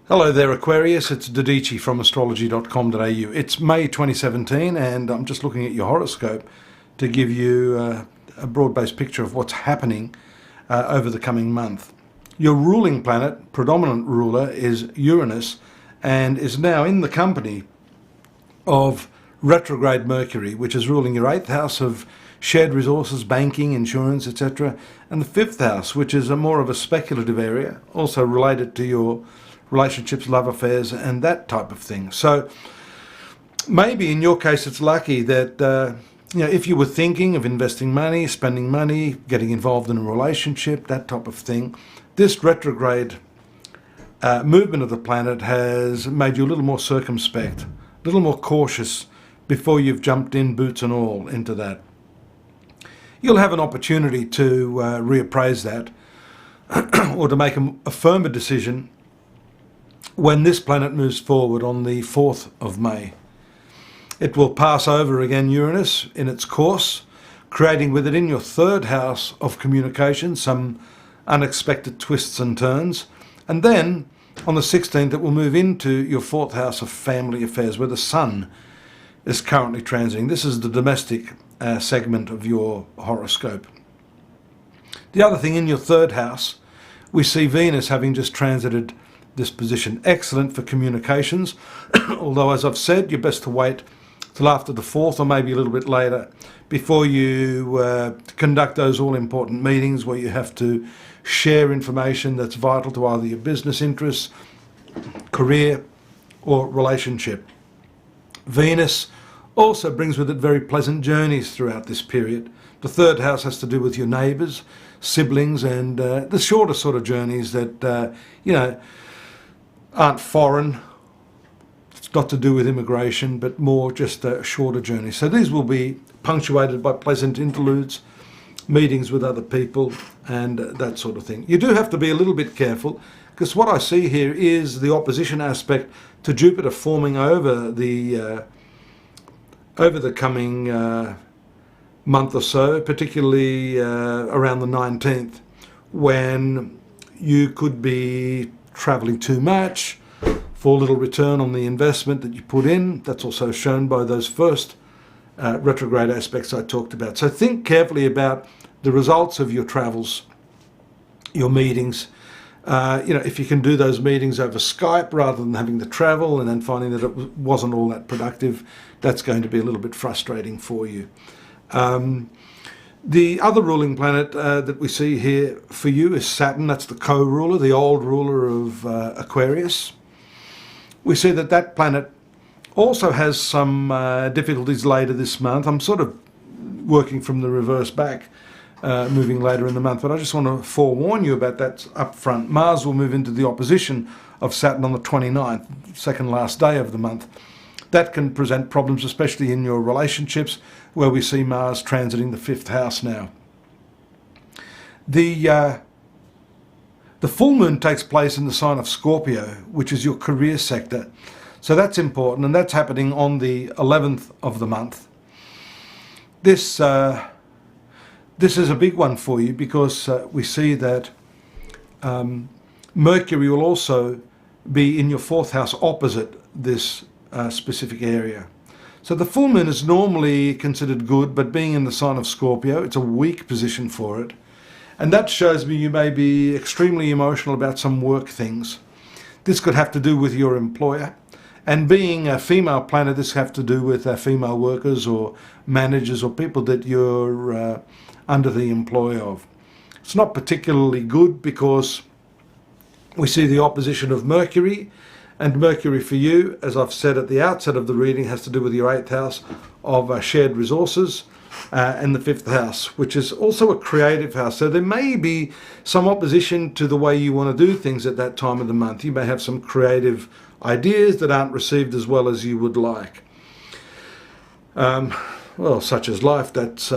Hello there, Aquarius. It's Dadhichi from astrological.com.au. It's May 2017, and I'm just looking at your horoscope to give you a broad-based picture of what's happening over the coming month. Your ruling planet, predominant ruler, is Uranus, and is now in the company of retrograde Mercury, which is ruling your 8th house of shared resources, banking, insurance, etc., and the 5th house, which is more of a speculative area, also related to your relationships, love affairs, and that type of thing. So maybe in your case it's lucky that if you were thinking of investing money, spending money, getting involved in a relationship, that type of thing, this retrograde movement of the planet has made you a little more circumspect, a little more cautious before you've jumped in, boots and all, into that. You'll have an opportunity to reappraise that or to make a firmer decision when this planet moves forward on the 4th of May. It will pass over again Uranus in its course, creating with it in your 3rd house of communication some unexpected twists and turns. And then on the 16th it will move into your 4th house of family affairs, where the Sun is currently transiting. This is the domestic segment of your horoscope. The other thing, in your 3rd house, we see Venus having just transited this position. Excellent for communications, although, as I've said, you're best to wait till after the 4th or maybe a little bit later before you conduct those all-important meetings where you have to share information that's vital to either your business interests, career, or relationship. Venus also brings with it very pleasant journeys throughout this period. The 3rd house has to do with your neighbours, siblings, and the shorter sort of journeys that, aren't foreign. It's not to do with immigration, but more just a shorter journey. So these will be punctuated by pleasant interludes, meetings with other people, and that sort of thing. You do have to be a little bit careful, because what I see here is the opposition aspect to Jupiter forming over the coming month or so, particularly around the 19th, when you could be travelling too much for little return on the investment that you put in. That's also shown by those first retrograde aspects I talked about. So think carefully about the results of your travels, your meetings. If you can do those meetings over Skype rather than having to travel and then finding that it wasn't all that productive, that's going to be a little bit frustrating for you. The other ruling planet that we see here for you is Saturn. That's the co-ruler, the old ruler of Aquarius. We see that planet also has some difficulties later this month. I'm sort of working from the reverse back, moving later in the month, but I just want to forewarn you about that up front. Mars will move into the opposition of Saturn on the 29th, second last day of the month. That can present problems, especially in your relationships, where we see Mars transiting the 5th house now. The full moon takes place in the sign of Scorpio, which is your career sector. So that's important, and that's happening on the 11th of the month. This is a big one for you, because we see that Mercury will also be in your 4th house opposite this specific area. So the full moon is normally considered good, but being in the sign of Scorpio, it's a weak position for it. And that shows me you may be extremely emotional about some work things. This could have to do with your employer. And being a female planet, this have to do with female workers or managers or people that you're under the employ of. It's not particularly good, because we see the opposition of Mercury. And Mercury for you, as I've said at the outset of the reading, has to do with your 8th house of shared resources and the 5th house, which is also a creative house. So there may be some opposition to the way you want to do things at that time of the month. You may have some creative ideas that aren't received as well as you would like. Well, such is life. That's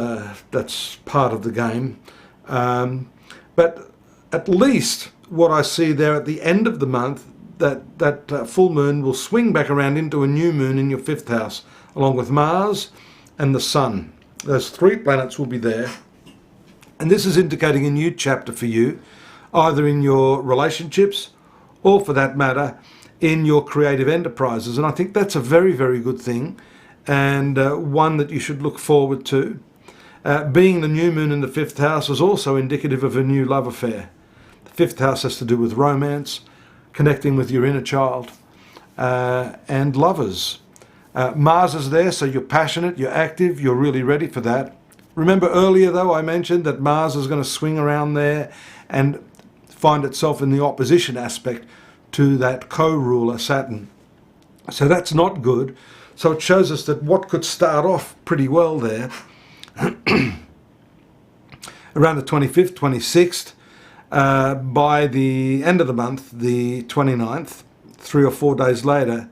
part of the game. But at least what I see there at the end of the month, that full moon will swing back around into a new moon in your 5th house, along with Mars and the Sun. Those 3 planets will be there. And this is indicating a new chapter for you, either in your relationships or for that matter, in your creative enterprises. And I think that's a very, very good thing, and one that you should look forward to. Being the new moon in the 5th house is also indicative of a new love affair. The 5th house has to do with romance, connecting with your inner child, and lovers. Mars is there, so you're passionate, you're active, you're really ready for that. Remember earlier, though, I mentioned that Mars is going to swing around there and find itself in the opposition aspect to that co-ruler, Saturn. So that's not good. So it shows us that what could start off pretty well there, around the 25th, 26th, by the end of the month, the 29th, 3 or 4 days later,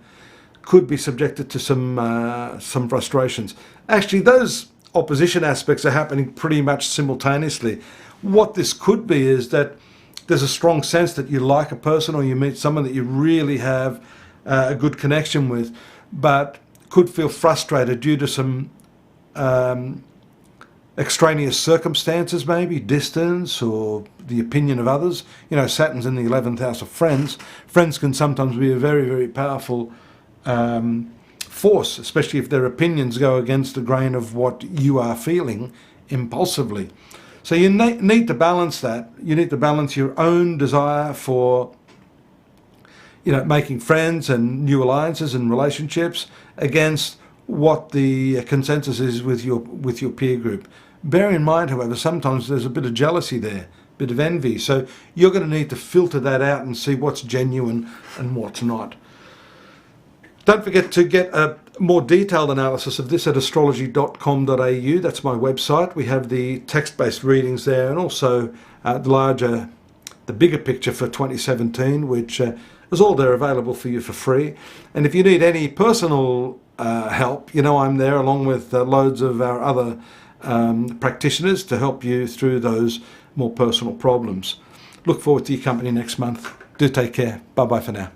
could be subjected to some frustrations. Actually, those opposition aspects are happening pretty much simultaneously. What this could be is that there's a strong sense that you like a person, or you meet someone that you really have a good connection with, but could feel frustrated due to some extraneous circumstances, maybe distance or the opinion of others. You know, Saturn's in the 11th house of friends. Friends can sometimes be a very, very powerful force, especially if their opinions go against the grain of what you are feeling impulsively. So you need to balance that. You need to balance your own desire for, making friends and new alliances and relationships against what the consensus is with your peer group. Bear in mind, however, sometimes there's a bit of jealousy there, a bit of envy. So you're going to need to filter that out and see what's genuine and what's not. Don't forget to get a more detailed analysis of this at astrology.com.au. That's my website. We have the text-based readings there, and also the bigger picture for 2017, which is all there available for you for free. And if you need any personal help, I'm there along with loads of our other practitioners to help you through those more personal problems. Look forward to your company next month. Do take care. Bye-bye for now.